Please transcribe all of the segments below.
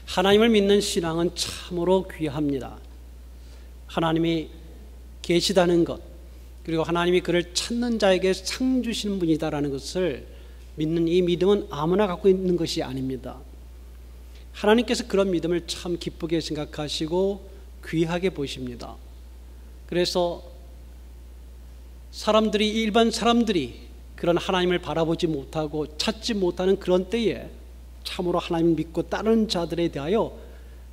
하나님을 믿는 신앙은 참으로 귀합니다. 하나님이 계시다는 것, 그리고 하나님이 그를 찾는 자에게 상 주시는 분이다라는 것을 믿는 이 믿음은 아무나 갖고 있는 것이 아닙니다. 하나님께서 그런 믿음을 참 기쁘게 생각하시고 귀하게 보십니다. 그래서 일반 사람들이 그런 하나님을 바라보지 못하고 찾지 못하는 그런 때에 참으로 하나님을 믿고 따르는 자들에 대하여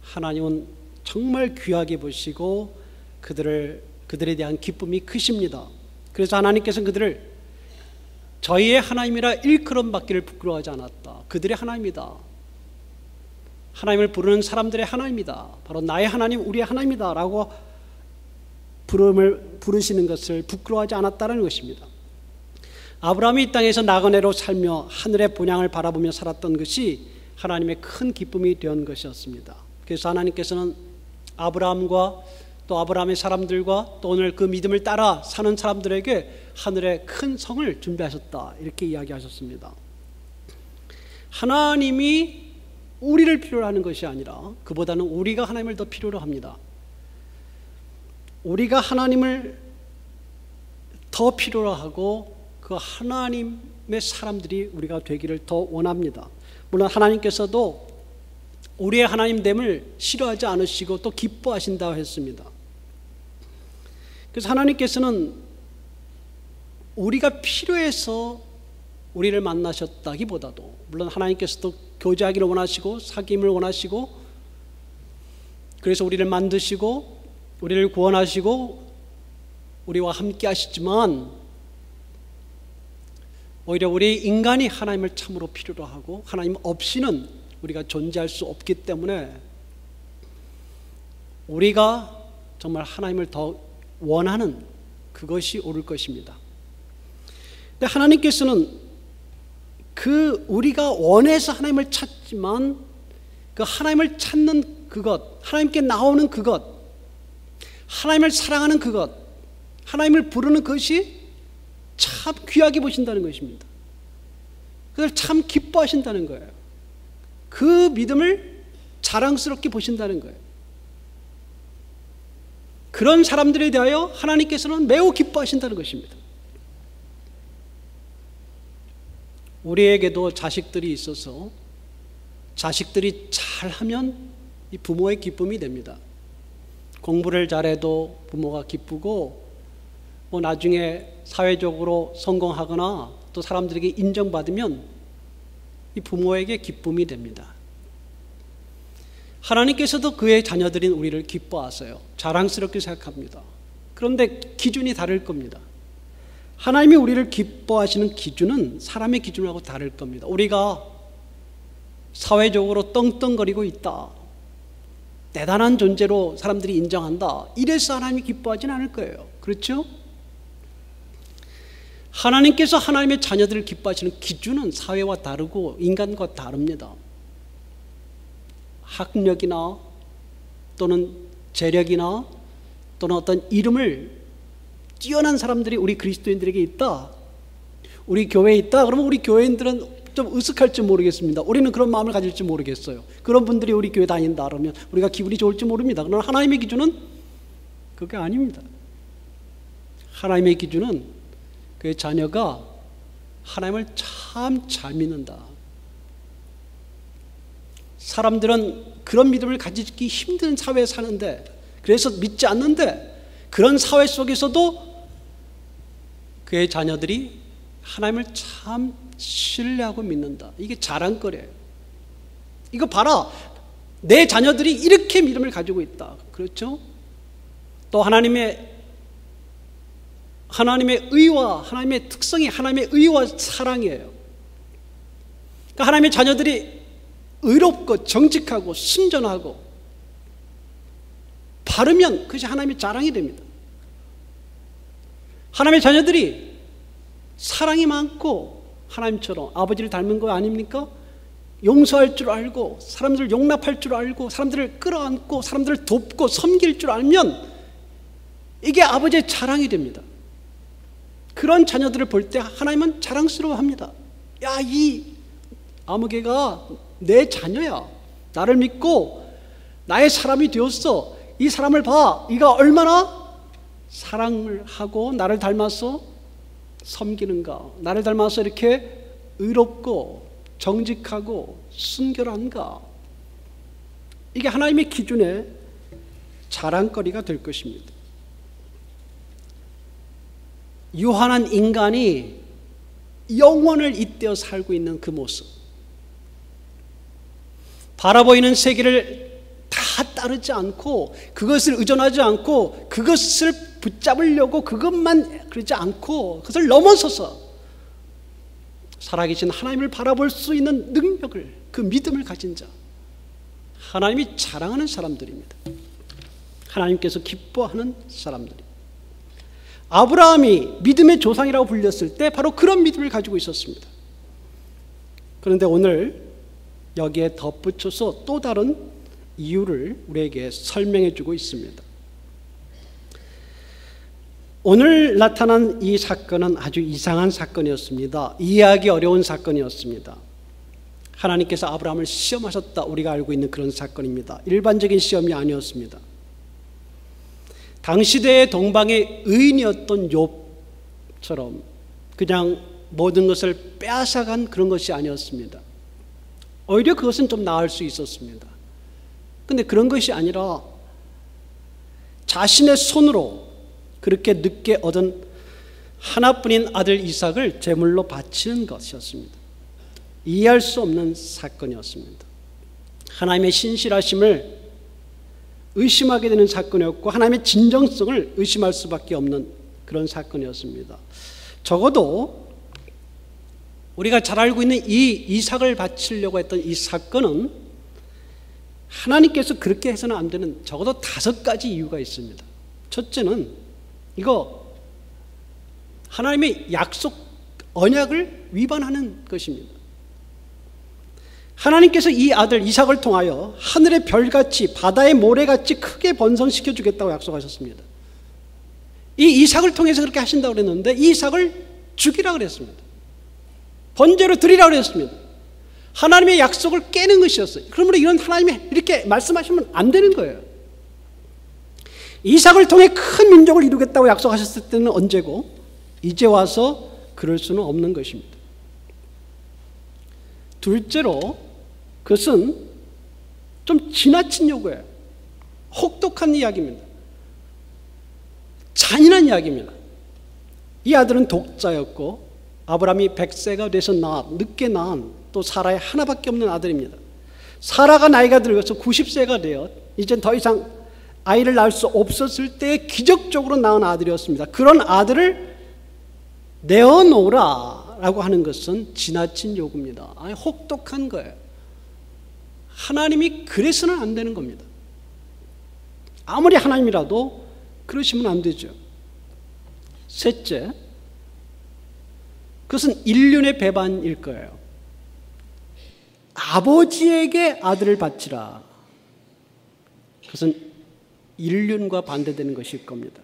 하나님은 정말 귀하게 보시고 그들에 대한 기쁨이 크십니다. 그래서 하나님께서는 그들을 저희의 하나님이라 일컬음 받기를 부끄러워하지 않았다. 그들의 하나님이다. 하나님을 부르는 사람들의 하나님이다. 바로 나의 하나님, 우리의 하나님이다 라고 부르시는 것을 부끄러워하지 않았다는 것입니다. 아브라함이 이 땅에서 나그네로 살며 하늘의 본향을 바라보며 살았던 것이 하나님의 큰 기쁨이 된 것이었습니다. 그래서 하나님께서는 아브라함과 또 아브라함의 사람들과 또 오늘 그 믿음을 따라 사는 사람들에게 하늘의 큰 성을 준비하셨다, 이렇게 이야기하셨습니다. 하나님이 우리를 필요로 하는 것이 아니라 그보다는 우리가 하나님을 더 필요로 합니다. 우리가 하나님을 더 필요로 하고 그 하나님의 사람들이 우리가 되기를 더 원합니다. 물론 하나님께서도 우리의 하나님됨을 싫어하지 않으시고 또 기뻐하신다고 했습니다. 그래서 하나님께서는 우리가 필요해서 우리를 만나셨다기보다도, 물론 하나님께서도 교제하기를 원하시고 사귐을 원하시고 그래서 우리를 만드시고 우리를 구원하시고 우리와 함께 하시지만, 오히려 우리 인간이 하나님을 참으로 필요로 하고 하나님 없이는 우리가 존재할 수 없기 때문에 우리가 정말 하나님을 더 원하는 그것이 옳을 것입니다. 근데 하나님께서는 우리가 원해서 하나님을 찾지만 그 하나님을 찾는 그것, 하나님께 나오는 그것, 하나님을 사랑하는 그것, 하나님을 부르는 것이 참 귀하게 보신다는 것입니다. 그걸 참 기뻐하신다는 거예요. 그 믿음을 자랑스럽게 보신다는 거예요. 그런 사람들에 대하여 하나님께서는 매우 기뻐하신다는 것입니다. 우리에게도 자식들이 있어서 자식들이 잘하면 이 부모의 기쁨이 됩니다. 공부를 잘해도 부모가 기쁘고, 나중에 사회적으로 성공하거나 또 사람들에게 인정받으면 이 부모에게 기쁨이 됩니다. 하나님께서도 그의 자녀들인 우리를 기뻐하세요. 자랑스럽게 생각합니다. 그런데 기준이 다를 겁니다. 하나님이 우리를 기뻐하시는 기준은 사람의 기준하고 다를 겁니다. 우리가 사회적으로 떵떵거리고 있다, 대단한 존재로 사람들이 인정한다, 이래서 하나님이 기뻐하지는 않을 거예요. 그렇죠? 하나님께서 하나님의 자녀들을 기뻐하시는 기준은 사회와 다르고 인간과 다릅니다. 학력이나 또는 재력이나 또는 어떤 이름을 뛰어난 사람들이 우리 그리스도인들에게 있다, 우리 교회에 있다, 그러면 우리 교회인들은 좀 으쓱할지 모르겠습니다. 우리는 그런 마음을 가질지 모르겠어요. 그런 분들이 우리 교회 다닌다 그러면 우리가 기분이 좋을지 모릅니다. 그러나 하나님의 기준은 그게 아닙니다. 하나님의 기준은 그의 자녀가 하나님을 참 잘 믿는다. 사람들은 그런 믿음을 가지기 힘든 사회에 사는데, 그래서 믿지 않는데, 그런 사회 속에서도 그의 자녀들이 하나님을 참 신뢰하고 믿는다. 이게 자랑거리예요. 이거 봐라, 내 자녀들이 이렇게 믿음을 가지고 있다. 그렇죠? 또 하나님의 의와 하나님의 특성이 하나님의 의와 사랑이에요. 그러니까 하나님의 자녀들이 의롭고 정직하고 순전하고 바르면 그것이 하나님의 자랑이 됩니다. 하나님의 자녀들이 사랑이 많고 하나님처럼 아버지를 닮은 거 아닙니까? 용서할 줄 알고 사람들을 용납할 줄 알고 사람들을 끌어안고 사람들을 돕고 섬길 줄 알면 이게 아버지의 자랑이 됩니다. 그런 자녀들을 볼 때 하나님은 자랑스러워합니다. 야, 이 아무개가 내 자녀야. 나를 믿고 나의 사람이 되었어. 이 사람을 봐. 이가 얼마나 사랑을 하고 나를 닮아서 섬기는가. 나를 닮아서 이렇게 의롭고 정직하고 순결한가. 이게 하나님의 기준의 자랑거리가 될 것입니다. 유한한 인간이 영원을 잇대어 살고 있는 그 모습, 바라보이는 세계를 다 따르지 않고 그것을 의존하지 않고 그것을 붙잡으려고 그것만 그러지 않고 그것을 넘어서서 살아계신 하나님을 바라볼 수 있는 능력을, 그 믿음을 가진 자, 하나님이 자랑하는 사람들입니다. 하나님께서 기뻐하는 사람들입니다. 아브라함이 믿음의 조상이라고 불렸을 때 바로 그런 믿음을 가지고 있었습니다. 그런데 오늘 여기에 덧붙여서 또 다른 이유를 우리에게 설명해 주고 있습니다. 오늘 나타난 이 사건은 아주 이상한 사건이었습니다. 이해하기 어려운 사건이었습니다. 하나님께서 아브라함을 시험하셨다, 우리가 알고 있는 그런 사건입니다. 일반적인 시험이 아니었습니다. 당시대의 동방의 의인이었던 욥처럼 그냥 모든 것을 빼앗아간 그런 것이 아니었습니다. 오히려 그것은 좀 나을 수 있었습니다. 그런데 그런 것이 아니라 자신의 손으로 그렇게 늦게 얻은 하나뿐인 아들 이삭을 제물로 바치는 것이었습니다. 이해할 수 없는 사건이었습니다. 하나님의 신실하심을 의심하게 되는 사건이었고 하나님의 진정성을 의심할 수밖에 없는 그런 사건이었습니다. 적어도 우리가 잘 알고 있는 이 이삭을 바치려고 했던 이 사건은 하나님께서 그렇게 해서는 안 되는 적어도 5가지 이유가 있습니다. 첫째는 이거 하나님의 약속 언약을 위반하는 것입니다. 하나님께서 이 아들 이삭을 통하여 하늘의 별같이 바다의 모래같이 크게 번성시켜 주겠다고 약속하셨습니다. 이 이삭을 통해서 그렇게 하신다고 그랬는데 이 이삭을 죽이라고 그랬습니다. 번제로 드리라고 그랬습니다. 하나님의 약속을 깨는 것이었어요. 그러므로 이런 하나님이 이렇게 말씀하시면 안 되는 거예요. 이삭을 통해 큰 민족을 이루겠다고 약속하셨을 때는 언제고 이제 와서 그럴 수는 없는 것입니다. 둘째로 그것은 좀 지나친 요구예요. 혹독한 이야기입니다. 잔인한 이야기입니다. 이 아들은 독자였고 아브라함이 100세가 돼서 늦게 낳은 또 사라의 하나밖에 없는 아들입니다. 사라가 나이가 들어서 90세가 되어 이제 더 이상 아이를 낳을 수 없었을 때 기적적으로 낳은 아들이었습니다. 그런 아들을 내어놓으라라고 하는 것은 지나친 요구입니다. 아니, 혹독한 거예요. 하나님이 그래서는 안 되는 겁니다. 아무리 하나님이라도 그러시면 안 되죠. 셋째, 그것은 인륜의 배반일 거예요. 아버지에게 아들을 바치라. 그것은 인륜과 반대되는 것일 겁니다.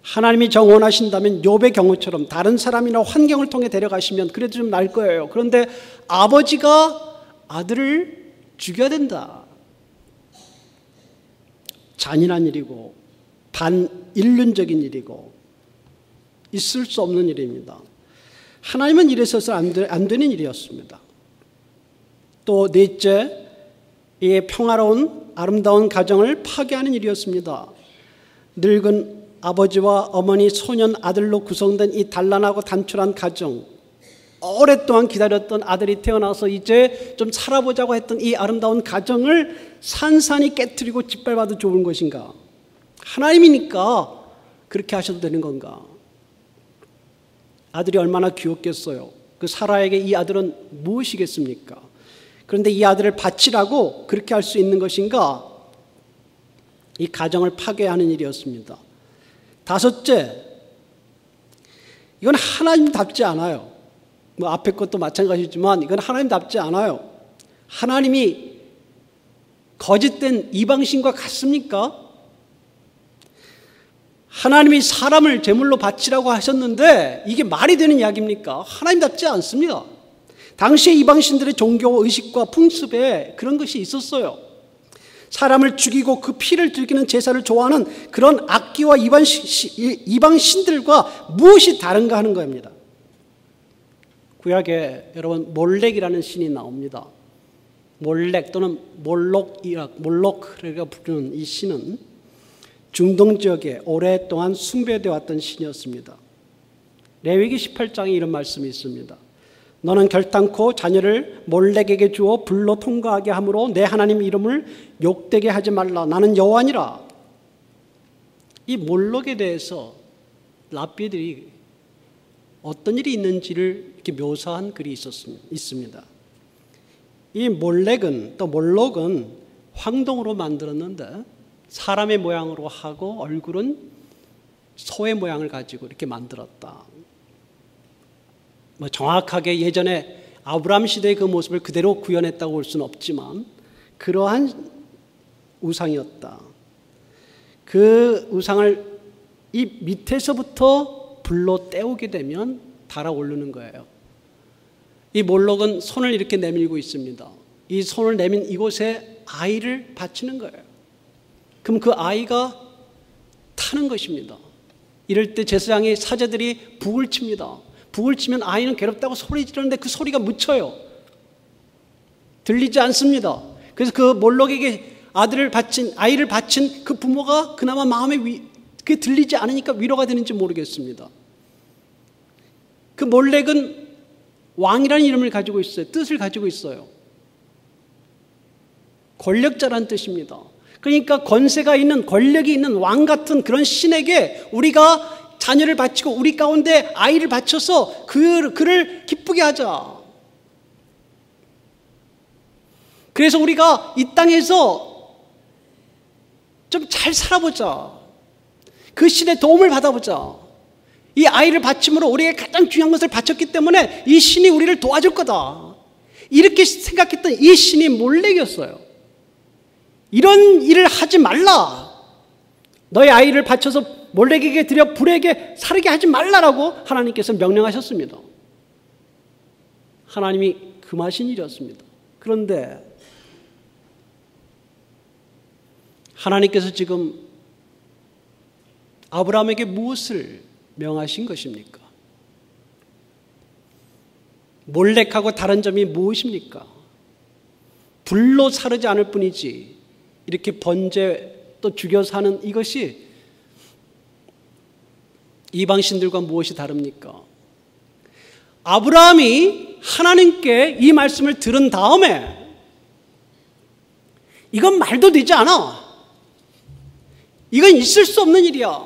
하나님이 정원하신다면 욥의 경우처럼 다른 사람이나 환경을 통해 데려가시면 그래도 좀 나을 거예요. 그런데 아버지가 아들을 죽여야 된다. 잔인한 일이고 반인륜적인 일이고 있을 수 없는 일입니다. 하나님은 이래서는 안 되는 일이었습니다. 또 넷째, 이 평화로운 아름다운 가정을 파괴하는 일이었습니다. 늙은 아버지와 어머니, 소년 아들로 구성된 이 단란하고 단촐한 가정, 오랫동안 기다렸던 아들이 태어나서 이제 좀 살아보자고 했던 이 아름다운 가정을 산산이 깨트리고 짓밟아도 좋은 것인가? 하나님이니까 그렇게 하셔도 되는 건가? 아들이 얼마나 귀엽겠어요. 그 사라에게 이 아들은 무엇이겠습니까? 그런데 이 아들을 바치라고 그렇게 할 수 있는 것인가? 이 가정을 파괴하는 일이었습니다. 다섯째, 이건 하나님답지 않아요. 뭐 앞에 것도 마찬가지지만 이건 하나님답지 않아요. 하나님이 거짓된 이방신과 같습니까? 하나님이 사람을 제물로 바치라고 하셨는데 이게 말이 되는 이야기입니까? 하나님답지 않습니다. 당시의 이방신들의 종교 의식과 풍습에 그런 것이 있었어요. 사람을 죽이고 그 피를 들기는 제사를 좋아하는 그런 악기와 이방신들과 무엇이 다른가 하는 겁니다. 구약에 여러분 몰렉이라는 신이 나옵니다. 몰렉 또는 몰록이라고 부르는 이 신은 중동 지역에 오랫동안 숭배되어 왔던 신이었습니다. 레위기 18장에 이런 말씀이 있습니다. 너는 결단코 자녀를 몰렉에게 주어 불로 통과하게 함으로 내 하나님 이름을 욕되게 하지 말라. 나는 여호와니라. 이 몰록에 대해서 랍비들이 어떤 일이 있는지를 이렇게 묘사한 글이 있습니다. 이 몰록은 황동으로 만들었는데 사람의 모양으로 하고 얼굴은 소의 모양을 가지고 이렇게 만들었다. 정확하게 예전에 아브라함 시대의 그 모습을 그대로 구현했다고 볼 수는 없지만 그러한 우상이었다. 그 우상을 이 밑에서부터 불로 때우게 되면 달아오르는 거예요. 이 몰록은 손을 이렇게 내밀고 있습니다. 이 손을 내민 이곳에 아이를 바치는 거예요. 그럼 그 아이가 타는 것입니다. 이럴 때 제사장의 사제들이 북을 칩니다. 북을 치면 아이는 괴롭다고 소리 지르는데 그 소리가 묻혀요. 들리지 않습니다. 그래서 그 몰록에게 아이를 바친 그 부모가 그나마 마음에 그게 들리지 않으니까 위로가 되는지 모르겠습니다. 그 몰렉은 왕이라는 이름을 가지고 있어요. 뜻을 가지고 있어요. 권력자라는 뜻입니다. 그러니까 권세가 있는, 권력이 있는 왕 같은 그런 신에게 우리가 자녀를 바치고 우리 가운데 아이를 바쳐서 그를 기쁘게 하자. 그래서 우리가 이 땅에서 좀 잘 살아보자. 그 신의 도움을 받아보자. 이 아이를 바침으로 우리에게 가장 중요한 것을 바쳤기 때문에 이 신이 우리를 도와줄 거다. 이렇게 생각했던 이 신이 몰렉이었어요. 이런 일을 하지 말라. 너의 아이를 바쳐서 몰렉에게 드려 불에게 사르게 하지 말라라고 하나님께서 명령하셨습니다. 하나님이 금하신 일이었습니다. 그런데 하나님께서 지금 아브라함에게 무엇을 명하신 것입니까? 몰렉하고 다른 점이 무엇입니까? 불로 사르지 않을 뿐이지 이렇게 번제 또 죽여 사는 이것이 이방신들과 무엇이 다릅니까? 아브라함이 하나님께 이 말씀을 들은 다음에 이건 말도 되지 않아. 이건 있을 수 없는 일이야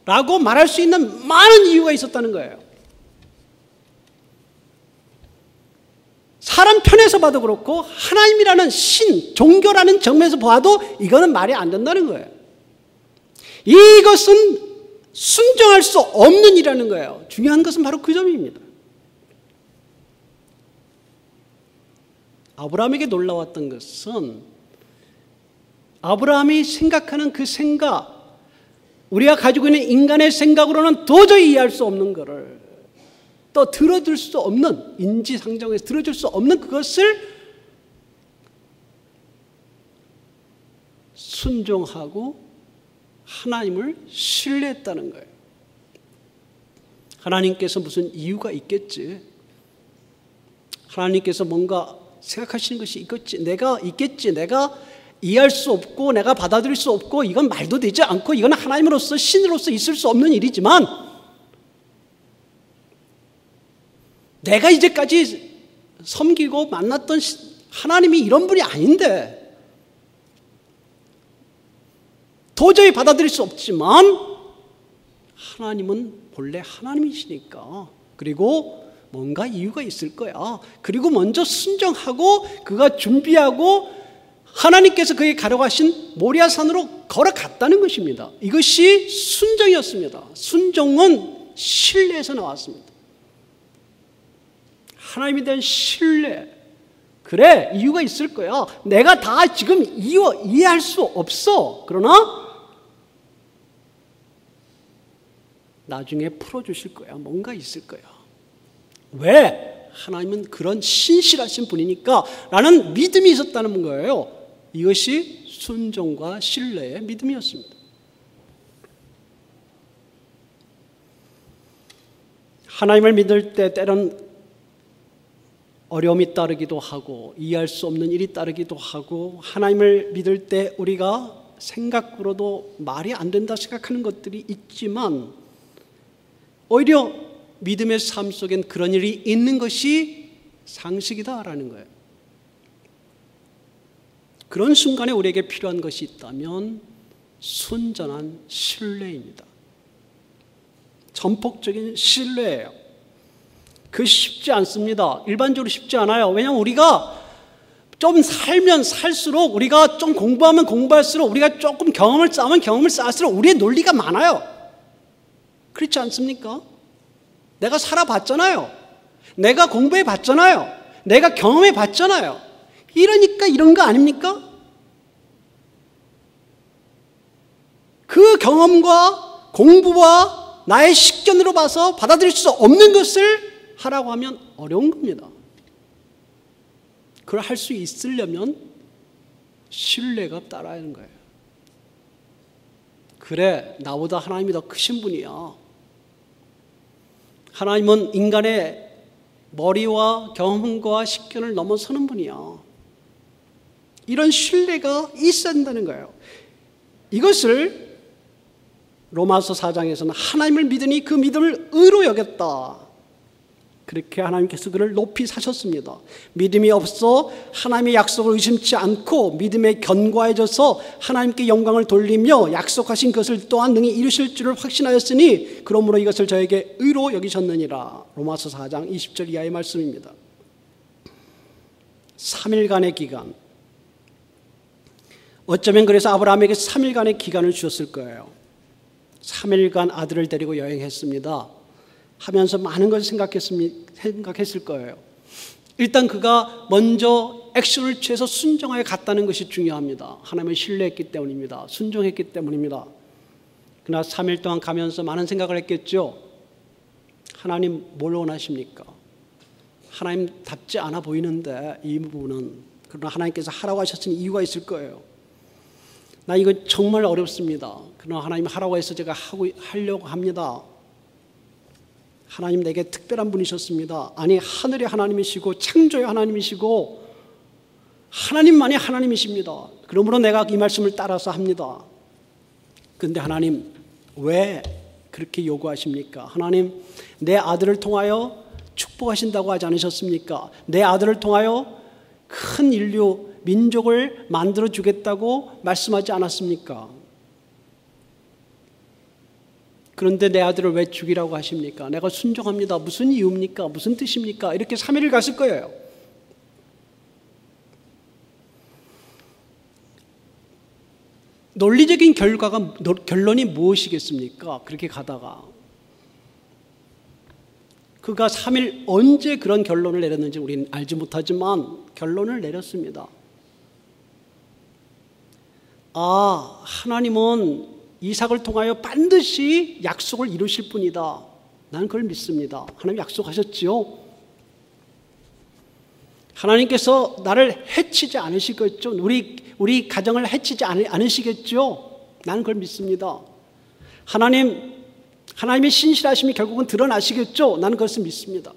라고 말할 수 있는 많은 이유가 있었다는 거예요. 사람 편에서 봐도 그렇고 하나님이라는 신, 종교라는 정면에서 봐도 이거는 말이 안 된다는 거예요. 이것은 순종할 수 없는 일이라는 거예요. 중요한 것은 바로 그 점입니다. 아브라함에게 놀라웠던 것은 아브라함이 생각하는 그 생각, 우리가 가지고 있는 인간의 생각으로는 도저히 이해할 수 없는 것을 또 들어줄 수 없는, 인지상정에서 들어줄 수 없는 그것을 순종하고 하나님을 신뢰했다는 거예요. 하나님께서 무슨 이유가 있겠지. 하나님께서 뭔가 생각하시는 것이 있겠지. 내가 이해할 수 없고 내가 받아들일 수 없고 이건 말도 되지 않고 이건 하나님으로서 신으로서 있을 수 없는 일이지만 내가 이제까지 섬기고 만났던 하나님이 이런 분이 아닌데 도저히 받아들일 수 없지만 하나님은 본래 하나님이시니까 그리고 뭔가 이유가 있을 거야. 그리고 먼저 순종하고 그가 준비하고 하나님께서 그에게 가라고 하신 모리아산으로 걸어갔다는 것입니다. 이것이 순종이었습니다. 순종은 신뢰에서 나왔습니다. 하나님에 대한 신뢰. 그래, 이유가 있을 거야. 내가 다 지금 이해할 수 없어. 그러나 나중에 풀어주실 거야. 뭔가 있을 거야. 왜? 하나님은 그런 신실하신 분이니까 라는 믿음이 있었다는 거예요. 이것이 순종과 신뢰의 믿음이었습니다. 하나님을 믿을 때 때론 어려움이 따르기도 하고 이해할 수 없는 일이 따르기도 하고 하나님을 믿을 때 우리가 생각으로도 말이 안 된다 생각하는 것들이 있지만 오히려 믿음의 삶 속엔 그런 일이 있는 것이 상식이다라는 거예요. 그런 순간에 우리에게 필요한 것이 있다면 순전한 신뢰입니다. 전폭적인 신뢰예요. 그것이 쉽지 않습니다. 일반적으로 쉽지 않아요. 왜냐하면 우리가 좀 살면 살수록 우리가 좀 공부하면 공부할수록 우리가 조금 경험을 쌓으면 경험을 쌓을수록 우리의 논리가 많아요. 그렇지 않습니까? 내가 살아봤잖아요. 내가 공부해 봤잖아요. 내가 경험해 봤잖아요. 이러니까 이런 거 아닙니까? 그 경험과 공부와 나의 식견으로 봐서 받아들일 수 없는 것을 하라고 하면 어려운 겁니다. 그걸 할 수 있으려면 신뢰가 따라야 하는 거예요. 그래, 나보다 하나님이 더 크신 분이야. 하나님은 인간의 머리와 경험과 식견을 넘어서는 분이야. 이런 신뢰가 있어야 한다는 거예요. 이것을 로마서 4장에서는 하나님을 믿으니 그 믿음을 의로 여겼다. 그렇게 하나님께서 그를 높이 사셨습니다. 믿음이 없어 하나님의 약속을 의심치 않고 믿음에 견고해져서 하나님께 영광을 돌리며 약속하신 것을 또한 능히 이루실 줄을 확신하였으니 그러므로 이것을 저에게 의로 여기셨느니라. 로마서 4장 20절 이하의 말씀입니다. 3일간의 기간, 어쩌면 그래서 아브라함에게 3일간의 기간을 주었을 거예요. 3일간 아들을 데리고 여행했습니다. 하면서 많은 것을 생각했을 거예요. 일단 그가 먼저 액션을 취해서 순종하여 갔다는 것이 중요합니다. 하나님을 신뢰했기 때문입니다. 순종했기 때문입니다. 그러나 3일 동안 가면서 많은 생각을 했겠죠. 하나님 뭘 원하십니까? 하나님답지 않아 보이는데 이 부분은. 그러나 하나님께서 하라고 하셨으니 이유가 있을 거예요. 나 이거 정말 어렵습니다. 그러나 하나님 하라고 해서 제가 하려고 합니다. 하나님 내게 특별한 분이셨습니다. 아니, 하늘의 하나님이시고 창조의 하나님이시고 하나님만이 하나님이십니다. 그러므로 내가 이 말씀을 따라서 합니다. 그런데 하나님 왜 그렇게 요구하십니까? 하나님 내 아들을 통하여 축복하신다고 하지 않으셨습니까? 내 아들을 통하여 큰 인류, 민족을 만들어 주겠다고 말씀하지 않았습니까? 그런데 내 아들을 왜 죽이라고 하십니까? 내가 순종합니다. 무슨 이유입니까? 무슨 뜻입니까? 이렇게 3일을 갔을 거예요. 논리적인 결론이 무엇이겠습니까? 그렇게 가다가 그가 3일 언제 그런 결론을 내렸는지 우리는 알지 못하지만 결론을 내렸습니다. 아, 하나님은 이삭을 통하여 반드시 약속을 이루실 분이다. 나는 그걸 믿습니다. 하나님 약속하셨지요. 하나님께서 나를 해치지 않으시겠죠. 우리 가정을 해치지 않으시겠죠. 나는 그걸 믿습니다. 하나님의 신실하심이 결국은 드러나시겠죠. 나는 그것을 믿습니다.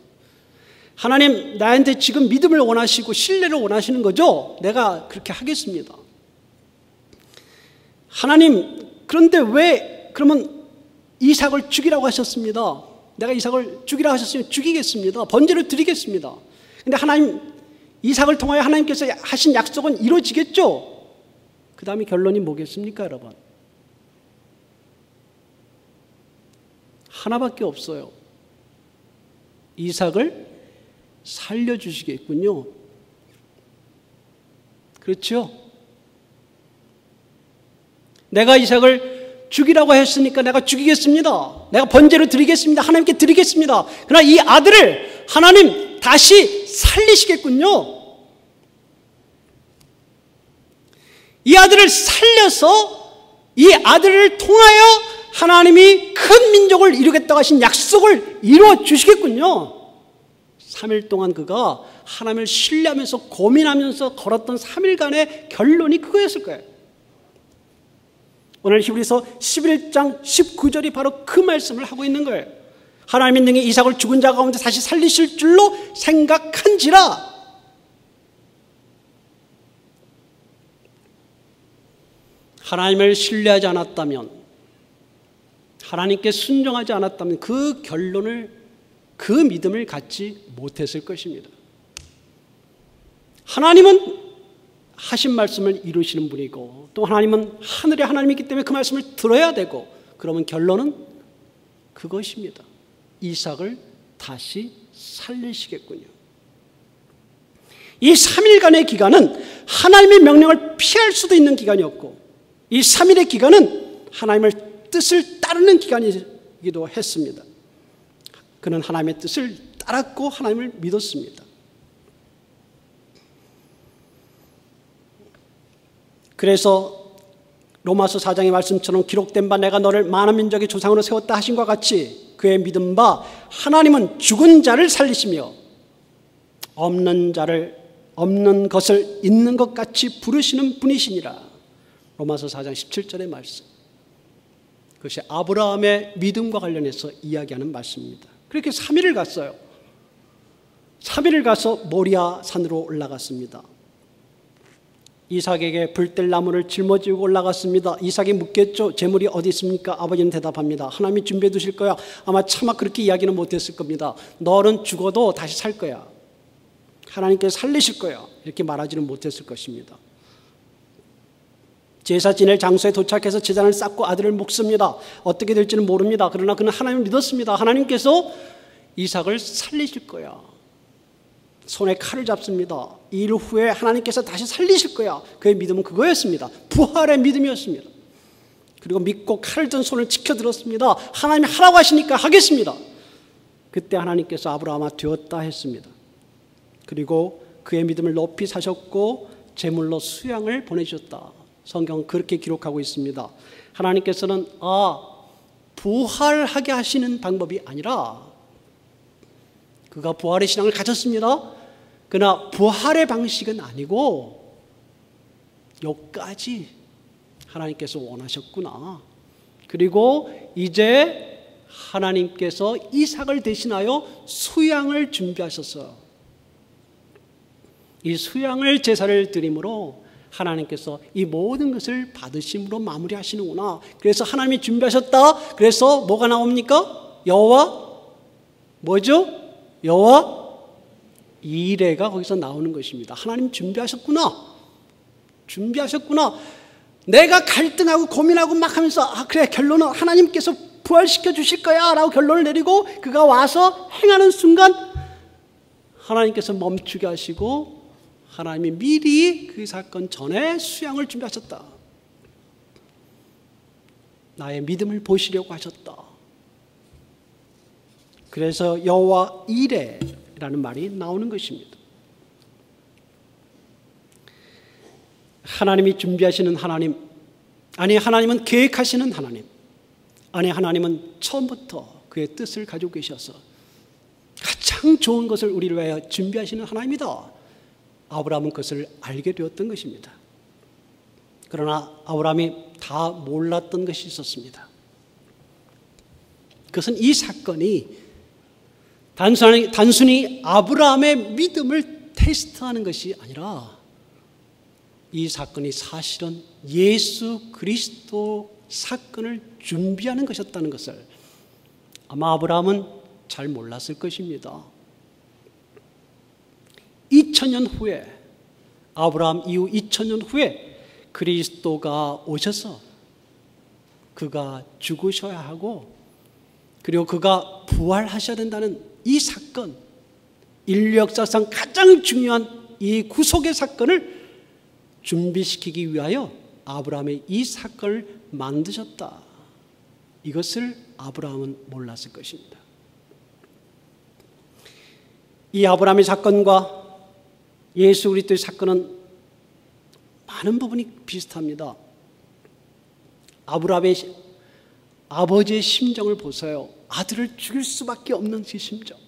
하나님 나한테 지금 믿음을 원하시고 신뢰를 원하시는 거죠. 내가 그렇게 하겠습니다. 하나님 그런데 왜 그러면 이삭을 죽이라고 하셨습니다. 내가 이삭을 죽이라고 하셨으면 죽이겠습니다. 번제를 드리겠습니다. 그런데 하나님 이삭을 통하여 하나님께서 하신 약속은 이루어지겠죠. 그 다음에 결론이 뭐겠습니까 여러분? 하나밖에 없어요. 이삭을 살려주시겠군요. 그렇죠? 내가 이삭을 죽이라고 했으니까 내가 죽이겠습니다. 내가 번제로 드리겠습니다. 하나님께 드리겠습니다. 그러나 이 아들을 하나님 다시 살리시겠군요. 이 아들을 살려서 이 아들을 통하여 하나님이 큰 민족을 이루겠다고 하신 약속을 이루어 주시겠군요. 3일 동안 그가 하나님을 신뢰하면서 고민하면서 걸었던 3일간의 결론이 그거였을 거예요. 오늘 히브리서 11장 19절이 바로 그 말씀을 하고 있는 거예요. 하나님이 능히 이삭을 죽은 자 가운데 다시 살리실 줄로 생각한지라. 하나님을 신뢰하지 않았다면, 하나님께 순종하지 않았다면 그 결론을, 그 믿음을 갖지 못했을 것입니다. 하나님은 하신 말씀을 이루시는 분이고, 또 하나님은 하늘의 하나님이기 때문에 그 말씀을 들어야 되고, 그러면 결론은 그것입니다. 이삭을 다시 살리시겠군요. 이 3일간의 기간은 하나님의 명령을 피할 수도 있는 기간이었고, 이 3일의 기간은 하나님의 뜻을 따르는 기간이기도 했습니다. 그는 하나님의 뜻을 따랐고 하나님을 믿었습니다. 그래서 로마서 4장의 말씀처럼 기록된 바 내가 너를 많은 민족의 조상으로 세웠다 하신 것 같이 그의 믿은 바 하나님은 죽은 자를 살리시며 없는 것을 있는 것 같이 부르시는 분이시니라. 로마서 4장 17절의 말씀. 그것이 아브라함의 믿음과 관련해서 이야기하는 말씀입니다. 그렇게 3일을 갔어요. 3일을 가서 모리아 산으로 올라갔습니다. 이삭에게 불뗄 나무를 짊어지고 올라갔습니다. 이삭이 묻겠죠. 재물이 어디 있습니까? 아버지는 대답합니다. 하나님이 준비해 두실 거야. 아마 차마 그렇게 이야기는 못했을 겁니다. 너는 죽어도 다시 살 거야. 하나님께서 살리실 거야. 이렇게 말하지는 못했을 것입니다. 제사 지낼 장소에 도착해서 제단을 쌓고 아들을 먹습니다. 어떻게 될지는 모릅니다. 그러나 그는 하나님을 믿었습니다. 하나님께서 이삭을 살리실 거야. 손에 칼을 잡습니다. 일 후에 하나님께서 다시 살리실 거야. 그의 믿음은 그거였습니다. 부활의 믿음이었습니다. 그리고 믿고 칼을 든 손을 지켜들었습니다. 하나님이 하라고 하시니까 하겠습니다. 그때 하나님께서 아브라함아 되었다 했습니다. 그리고 그의 믿음을 높이 사셨고 제물로 수양을 보내주셨다. 성경은 그렇게 기록하고 있습니다. 하나님께서는 부활하게 하시는 방법이 아니라, 그가 부활의 신앙을 가졌습니다. 그러나 부활의 방식은 아니고 여기까지 하나님께서 원하셨구나. 그리고 이제 하나님께서 이삭을 대신하여 수양을 준비하셨어요. 이 수양을 제사를 드림으로 하나님께서 이 모든 것을 받으심으로 마무리하시는구나. 그래서 하나님이 준비하셨다. 그래서 뭐가 나옵니까? 여호와 뭐죠? 여호와 이레가 거기서 나오는 것입니다. 하나님 준비하셨구나. 준비하셨구나. 내가 갈등하고 고민하고 막 하면서 그래 결론은 하나님께서 부활시켜 주실 거야 라고 결론을 내리고 그가 와서 행하는 순간 하나님께서 멈추게 하시고 하나님이 미리 그 사건 전에 수양을 준비하셨다. 나의 믿음을 보시려고 하셨다. 그래서 여호와 이레라는 말이 나오는 것입니다. 하나님이 준비하시는 하나님, 아니 하나님은 계획하시는 하나님, 아니 하나님은 처음부터 그의 뜻을 가지고 계셔서 가장 좋은 것을 우리를 위하여 준비하시는 하나님이다. 아브라함은 그것을 알게 되었던 것입니다. 그러나 아브라함이 다 몰랐던 것이 있었습니다. 그것은 이 사건이 단순히 아브라함의 믿음을 테스트하는 것이 아니라 이 사건이 사실은 예수 그리스도 사건을 준비하는 것이었다는 것을 아마 아브라함은 잘 몰랐을 것입니다. 2000년 후에, 아브라함 이후 2000년 후에 그리스도가 오셔서 그가 죽으셔야 하고 그리고 그가 부활하셔야 된다는 이 사건, 인류 역사상 가장 중요한 이 구속의 사건을 준비시키기 위하여 아브라함의 이 사건을 만드셨다. 이것을 아브라함은 몰랐을 것입니다. 이 아브라함의 사건과 예수 그리스도의 사건은 많은 부분이 비슷합니다. 아브라함의 아버지의 심정을 보세요. 아들을 죽일 수밖에 없는 그 심정.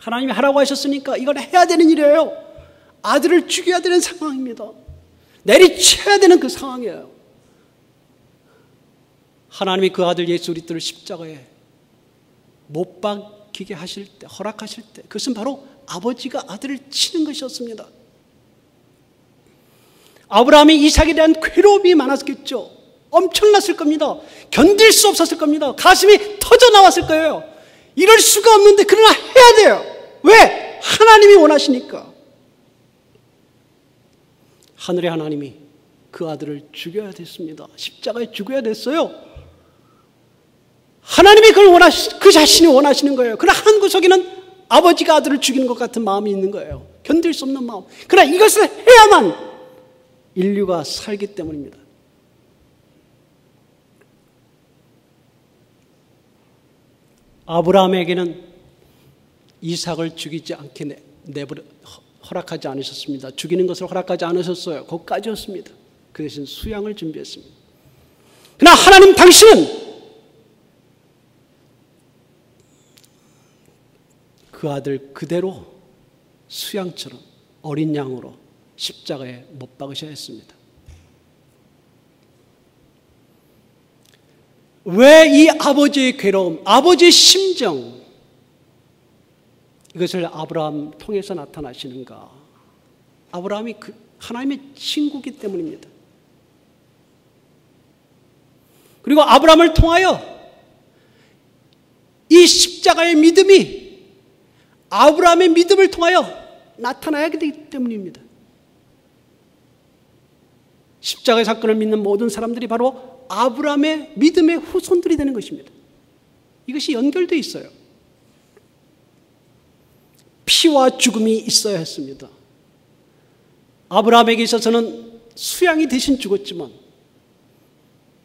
하나님이 하라고 하셨으니까 이걸 해야 되는 일이에요. 아들을 죽여야 되는 상황입니다. 내리쳐야 되는 그 상황이에요. 하나님이 그 아들 예수 그리스도를 십자가에 못 박히게 하실 때, 허락하실 때, 그것은 바로 아버지가 아들을 치는 것이었습니다. 아브라함이 이삭에 대한 괴로움이 많았겠죠. 엄청났을 겁니다. 견딜 수 없었을 겁니다. 가슴이 터져 나왔을 거예요. 이럴 수가 없는데 그러나 해야 돼요. 왜? 하나님이 원하시니까. 하늘의 하나님이 그 아들을 죽여야 됐습니다. 십자가에 죽어야 됐어요. 하나님이 그걸 그 자신이 원하시는 거예요. 그러나 한 구석에는 아버지가 아들을 죽이는 것 같은 마음이 있는 거예요. 견딜 수 없는 마음. 그러나 이것을 해야만 인류가 살기 때문입니다. 아브라함에게는 이삭을 죽이지 않게 허락하지 않으셨습니다. 죽이는 것을 허락하지 않으셨어요. 그것까지였습니다. 그 대신 수양을 준비했습니다. 그러나 하나님 당신은 그 아들 그대로 수양처럼 어린 양으로 십자가에 못 박으셔야 했습니다. 왜 이 아버지의 괴로움, 아버지의 심정, 이것을 아브라함 통해서 나타나시는가? 아브라함이 하나님의 친구이기 때문입니다. 그리고 아브라함을 통하여 이 십자가의 믿음이 아브라함의 믿음을 통하여 나타나야 되기 때문입니다. 십자가의 사건을 믿는 모든 사람들이 바로 아브라함의 믿음의 후손들이 되는 것입니다. 이것이 연결되어 있어요. 피와 죽음이 있어야 했습니다. 아브라함에게 있어서는 수양이 대신 죽었지만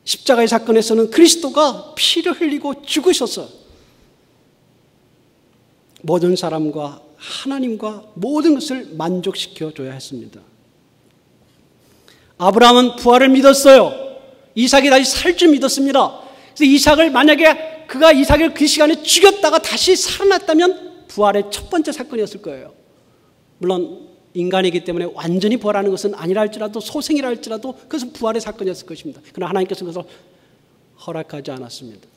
십자가의 사건에서는 그리스도가 피를 흘리고 죽으셔서 모든 사람과 하나님과 모든 것을 만족시켜 줘야 했습니다. 아브라함은 부활을 믿었어요. 이삭이 다시 살 줄 믿었습니다. 그래서 이삭을 만약에 그가 이삭을 그 시간에 죽였다가 다시 살아났다면 부활의 첫 번째 사건이었을 거예요. 물론 인간이기 때문에 완전히 부활하는 것은 아니라 할지라도 소생이라 할지라도 그것은 부활의 사건이었을 것입니다. 그러나 하나님께서 그것을 허락하지 않았습니다.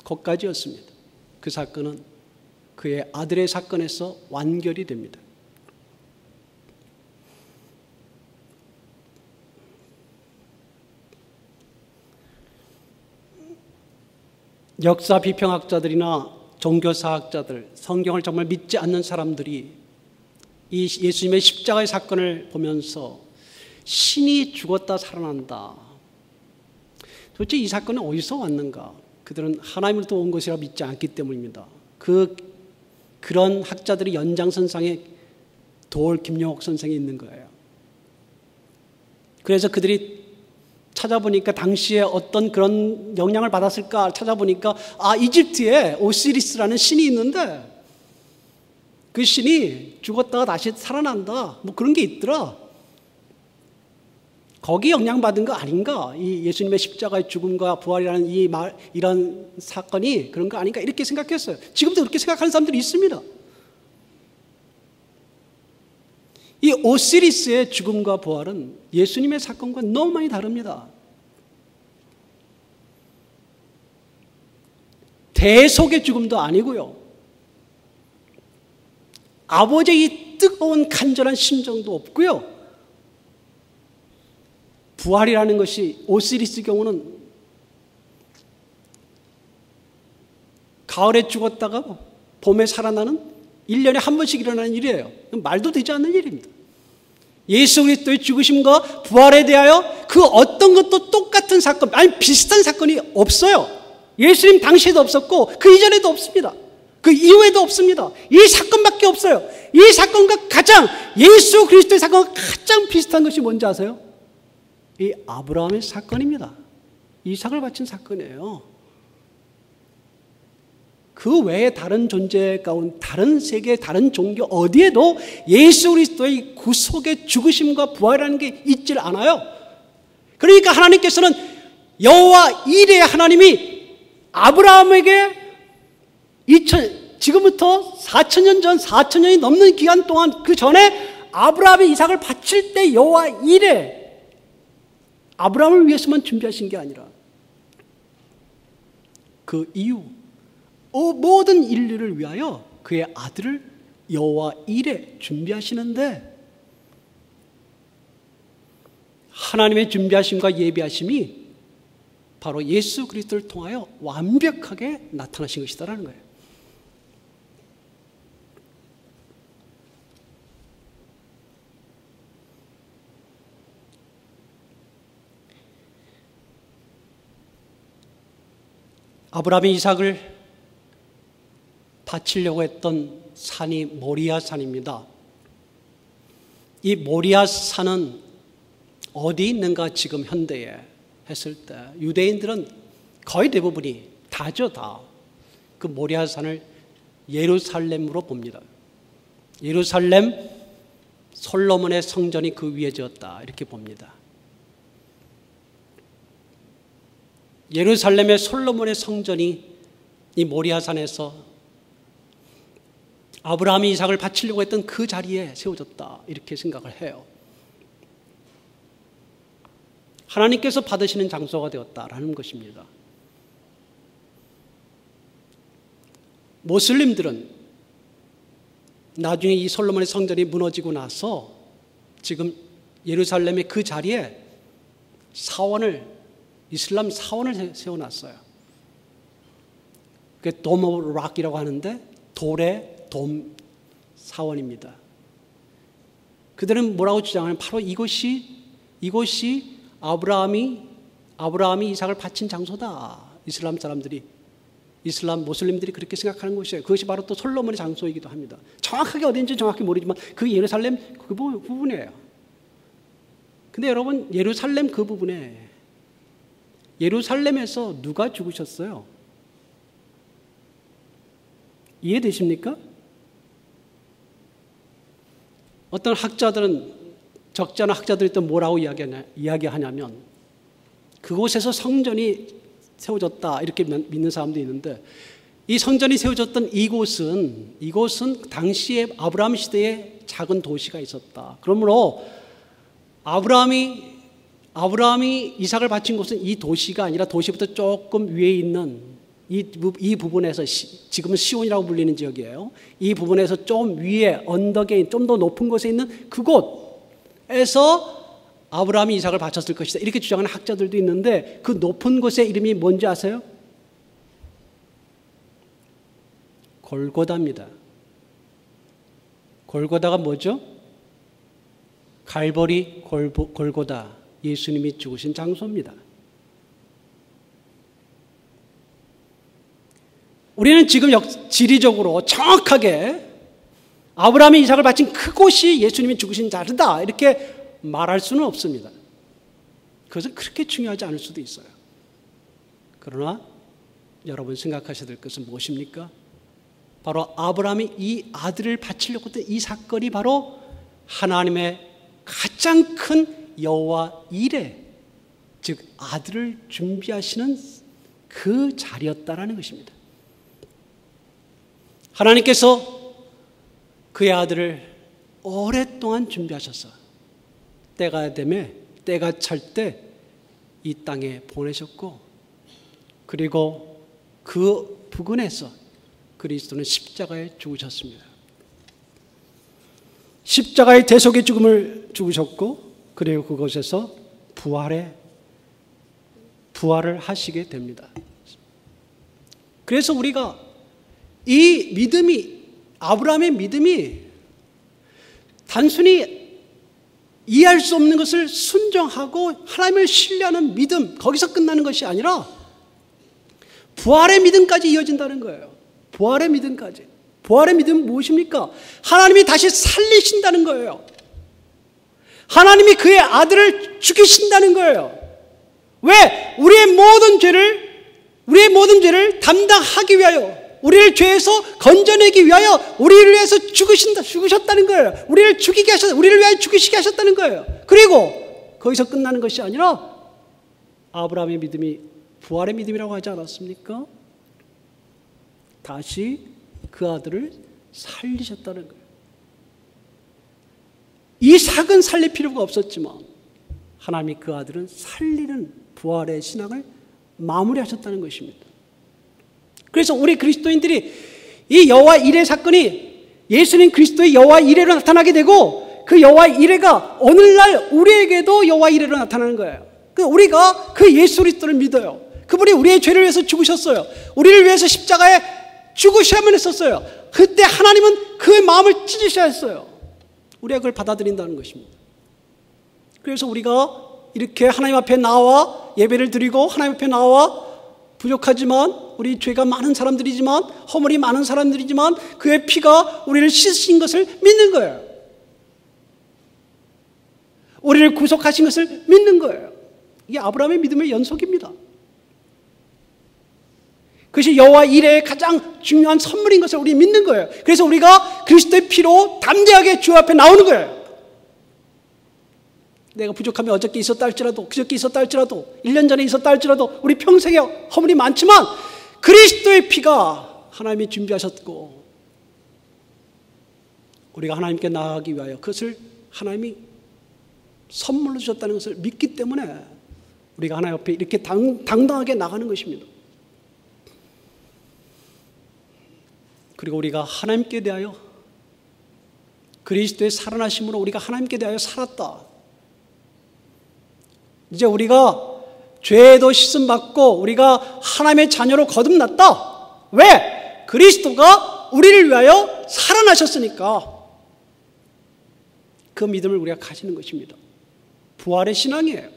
거기까지였습니다. 그 사건은 그의 아들의 사건에서 완결이 됩니다. 역사 비평학자들이나 종교사학자들, 성경을 정말 믿지 않는 사람들이 이 예수님의 십자가의 사건을 보면서 신이 죽었다 살아난다. 도대체 이 사건은 어디서 왔는가? 그들은 하나님으로부터 온 것이라 믿지 않기 때문입니다. 그런 학자들이 연장선상에 도올 김용옥 선생이 있는 거예요. 그래서 그들이 찾아보니까 당시에 어떤 그런 영향을 받았을까 찾아보니까 이집트에 오시리스라는 신이 있는데 그 신이 죽었다가 다시 살아난다. 뭐 그런 게 있더라. 거기 영향받은 거 아닌가? 이 예수님의 십자가의 죽음과 부활이라는 이런 사건이 그런 거 아닌가? 이렇게 생각했어요. 지금도 그렇게 생각하는 사람들이 있습니다. 이 오시리스의 죽음과 부활은 예수님의 사건과 너무 많이 다릅니다. 대속의 죽음도 아니고요. 아버지의 뜨거운 간절한 심정도 없고요. 부활이라는 것이 오시리스 경우는 가을에 죽었다가 봄에 살아나는 1년에 한 번씩 일어나는 일이에요. 말도 되지 않는 일입니다. 예수 그리스도의 죽으심과 부활에 대하여 그 어떤 것도 똑같은 사건, 아니 비슷한 사건이 없어요. 예수님 당시에도 없었고 그 이전에도 없습니다. 그 이후에도 없습니다. 이 사건밖에 없어요. 이 사건과 가장 예수 그리스도의 사건과 가장 비슷한 것이 뭔지 아세요? 이 아브라함의 사건입니다. 이삭을 바친 사건이에요. 그 외에 다른 존재 가운데 다른 세계 다른 종교 어디에도 예수 그리스도의 구속의 죽으심과 부활이라는 게 있질 않아요. 그러니까 하나님께서는 여호와 이레의 하나님이 아브라함에게 지금부터 4,000년 전, 4,000년이 넘는 기간 동안 그 전에 아브라함이 이삭을 바칠 때 여호와 이레, 아브라함을 위해서만 준비하신 게 아니라 그 이후 모든 인류를 위하여 그의 아들을 여호와 이레 준비하시는데, 하나님의 준비하심과 예비하심이 바로 예수 그리스도를 통하여 완벽하게 나타나신 것이다라는 거예요. 아브라함이 이삭을 바치려고 했던 산이 모리아 산입니다. 이 모리아 산은 어디 있는가 지금 현대에 했을 때 유대인들은 거의 대부분이 다죠, 다. 그 모리아 산을 예루살렘으로 봅니다. 예루살렘 솔로몬의 성전이 그 위에 지었다 이렇게 봅니다. 예루살렘의 솔로몬의 성전이 이 모리아 산에서 아브라함이 이삭을 바치려고 했던 그 자리에 세워졌다 이렇게 생각을 해요. 하나님께서 받으시는 장소가 되었다라는 것입니다. 모슬림들은 나중에 이 솔로몬의 성전이 무너지고 나서 지금 예루살렘의 그 자리에 이슬람 사원을 세워놨어요. 그게 돔 오브 락이라고 하는데 돌의 돔 사원입니다. 그들은 뭐라고 주장하냐면 바로 이곳이 아브라함이 이삭을 바친 장소다. 이슬람 모슬림들이 그렇게 생각하는 것이에요. 그것이 바로 또 솔로몬의 장소이기도 합니다. 정확하게 어딘지 정확히 모르지만 그 예루살렘 그 부분이에요. 근데 여러분, 예루살렘 그 부분에 예루살렘에서 누가 죽으셨어요? 이해되십니까? 어떤 학자들은, 적지 않은 학자들이 또 뭐라고 이야기하냐면 그곳에서 성전이 세워졌다 이렇게 믿는 사람도 있는데, 이 성전이 세워졌던 이곳은 당시에 아브라함 시대에 작은 도시가 있었다. 그러므로 아브라함이 이삭을 바친 곳은 이 도시가 아니라 도시부터 조금 위에 있는 이 부분에서, 지금은 시온이라고 불리는 지역이에요. 이 부분에서 좀 위에 언덕에 좀 더 높은 곳에 있는 그곳에서 아브라함이 이삭을 바쳤을 것이다 이렇게 주장하는 학자들도 있는데, 그 높은 곳의 이름이 뭔지 아세요? 골고다입니다. 골고다가 뭐죠? 갈보리 골고다, 예수님이 죽으신 장소입니다. 우리는 지금 지리적으로 정확하게 아브라함이 이삭을 바친 그곳이 예수님이 죽으신 자리다 이렇게 말할 수는 없습니다. 그것은 그렇게 중요하지 않을 수도 있어요. 그러나 여러분 생각하셔야 될 것은 무엇입니까? 바로 아브라함이 이 아들을 바치려고 했던 이 사건이 바로 하나님의 가장 큰 여호와 이레, 즉 아들을 준비하시는 그 자리였다라는 것입니다. 하나님께서 그의 아들을 오랫동안 준비하셔서 때가 찰 때 이 땅에 보내셨고, 그리고 그 부근에서 그리스도는 십자가에 죽으셨습니다. 십자가의 대속의 죽음을 죽으셨고, 그리고 그곳에서 부활을 하시게 됩니다. 그래서 우리가 이 믿음이, 아브라함의 믿음이 단순히 이해할 수 없는 것을 순종하고 하나님을 신뢰하는 믿음, 거기서 끝나는 것이 아니라 부활의 믿음까지 이어진다는 거예요. 부활의 믿음까지. 부활의 믿음은 무엇입니까? 하나님이 다시 살리신다는 거예요. 하나님이 그의 아들을 죽이신다는 거예요. 왜? 우리의 모든 죄를 담당하기 위하여, 우리를 죄에서 건져내기 위하여 우리를 위해서 죽으셨다는 거예요. 우리를 위하여 죽이시게 하셨다는 거예요. 그리고 거기서 끝나는 것이 아니라 아브라함의 믿음이 부활의 믿음이라고 하지 않았습니까? 다시 그 아들을 살리셨다는 거예요. 이삭은 살릴 필요가 없었지만 하나님이 그 아들은 살리는 부활의 신앙을 마무리하셨다는 것입니다. 그래서 우리 그리스도인들이 이 여호와 이레 사건이 예수님 그리스도의 여호와 이레로 나타나게 되고 그 여호와 이레가 오늘날 우리에게도 여호와 이레로 나타나는 거예요. 우리가 그 예수 그리스도를 믿어요. 그분이 우리의 죄를 위해서 죽으셨어요. 우리를 위해서 십자가에 죽으셔야만 했었어요. 그때 하나님은 그 마음을 찢으셔야 했어요. 우리가 그걸 받아들인다는 것입니다. 그래서 우리가 이렇게 하나님 앞에 나와 예배를 드리고 하나님 앞에 나와 부족하지만 우리 죄가 많은 사람들이지만 허물이 많은 사람들이지만 그의 피가 우리를 씻으신 것을 믿는 거예요. 우리를 구속하신 것을 믿는 거예요. 이게 아브라함의 믿음의 연속입니다. 그것이 여호와 이레의 가장 중요한 선물인 것을 우리 믿는 거예요. 그래서 우리가 그리스도의 피로 담대하게 주 앞에 나오는 거예요. 내가 부족함이 어저께 있었다 할지라도 그저께 있었다 할지라도 1년 전에 있었다 할지라도 우리 평생에 허물이 많지만 그리스도의 피가 하나님이 준비하셨고 우리가 하나님께 나아가기 위하여 그것을 하나님이 선물로 주셨다는 것을 믿기 때문에 우리가 하나님 앞에 이렇게 당당하게 나가는 것입니다. 그리고 우리가 하나님께 대하여 그리스도의 살아나심으로 우리가 하나님께 대하여 살았다. 이제 우리가 죄에도 씻음받고 우리가 하나님의 자녀로 거듭났다. 왜? 그리스도가 우리를 위하여 살아나셨으니까. 그 믿음을 우리가 가지는 것입니다. 부활의 신앙이에요.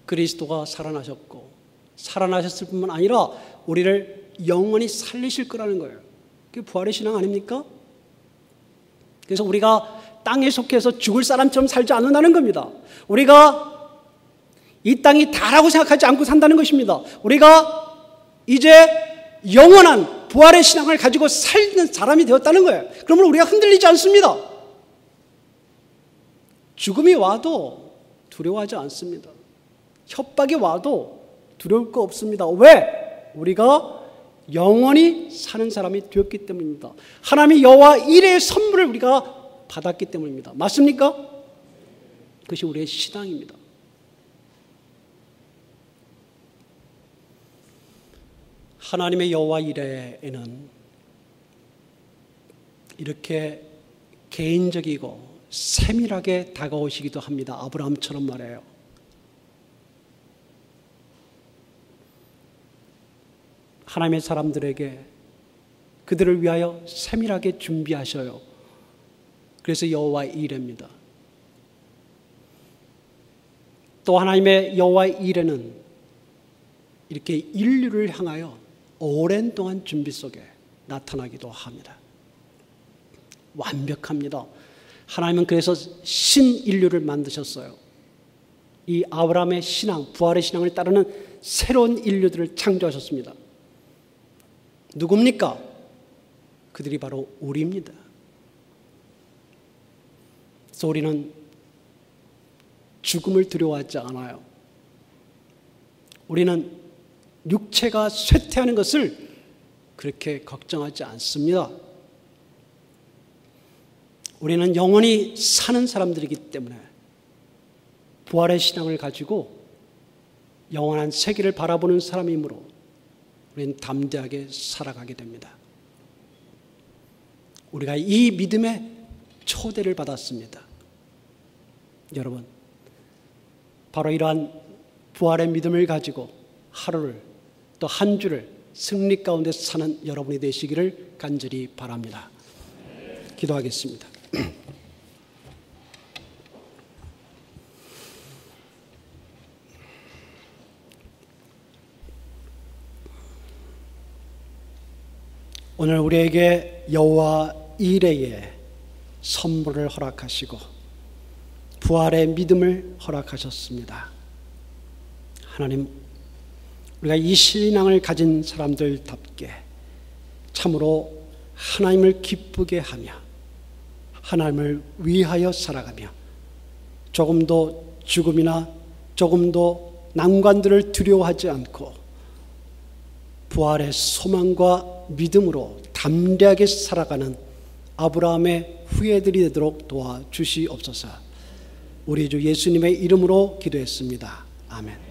그리스도가 살아나셨고 살아나셨을 뿐만 아니라 우리를 영원히 살리실 거라는 거예요. 그게 부활의 신앙 아닙니까? 그래서 우리가 땅에 속해서 죽을 사람처럼 살지 않는다는 겁니다. 우리가 이 땅이 다라고 생각하지 않고 산다는 것입니다. 우리가 이제 영원한 부활의 신앙을 가지고 살는 사람이 되었다는 거예요. 그러면 우리가 흔들리지 않습니다. 죽음이 와도 두려워하지 않습니다. 협박이 와도 두려울 거 없습니다. 왜? 우리가 영원히 사는 사람이 되었기 때문입니다. 하나님이 여호와 이레의 선물을 우리가 받았기 때문입니다. 맞습니까? 그것이 우리의 신앙입니다. 하나님의 여호와 이레에는 이렇게 개인적이고 세밀하게 다가오시기도 합니다. 아브라함처럼 말해요. 하나님의 사람들에게 그들을 위하여 세밀하게 준비하셔요. 그래서 여호와 이레입니다. 또 하나님의 여호와 이레는 이렇게 인류를 향하여 오랜 동안 준비 속에 나타나기도 합니다. 완벽합니다. 하나님은 그래서 신인류를 만드셨어요. 이 아브라함의 신앙, 부활의 신앙을 따르는 새로운 인류들을 창조하셨습니다. 누굽니까? 그들이 바로 우리입니다. 그래서 우리는 죽음을 두려워하지 않아요. 우리는 육체가 쇠퇴하는 것을 그렇게 걱정하지 않습니다. 우리는 영원히 사는 사람들이기 때문에 부활의 신앙을 가지고 영원한 세계를 바라보는 사람이므로 우리는 담대하게 살아가게 됩니다. 우리가 이 믿음의 초대를 받았습니다. 여러분, 바로 이러한 부활의 믿음을 가지고 하루를 또 한 주를 승리 가운데 사는 여러분이 되시기를 간절히 바랍니다. 기도하겠습니다. 오늘 우리에게 여호와 이레의 선물을 허락하시고 부활의 믿음을 허락하셨습니다. 하나님, 우리가 이 신앙을 가진 사람들답게 참으로 하나님을 기쁘게 하며 하나님을 위하여 살아가며 조금도 죽음이나 조금도 난관들을 두려워하지 않고 부활의 소망과 믿음으로 담대하게 살아가는 아브라함의 후예들이 되도록 도와주시옵소서. 우리 주 예수님의 이름으로 기도했습니다. 아멘.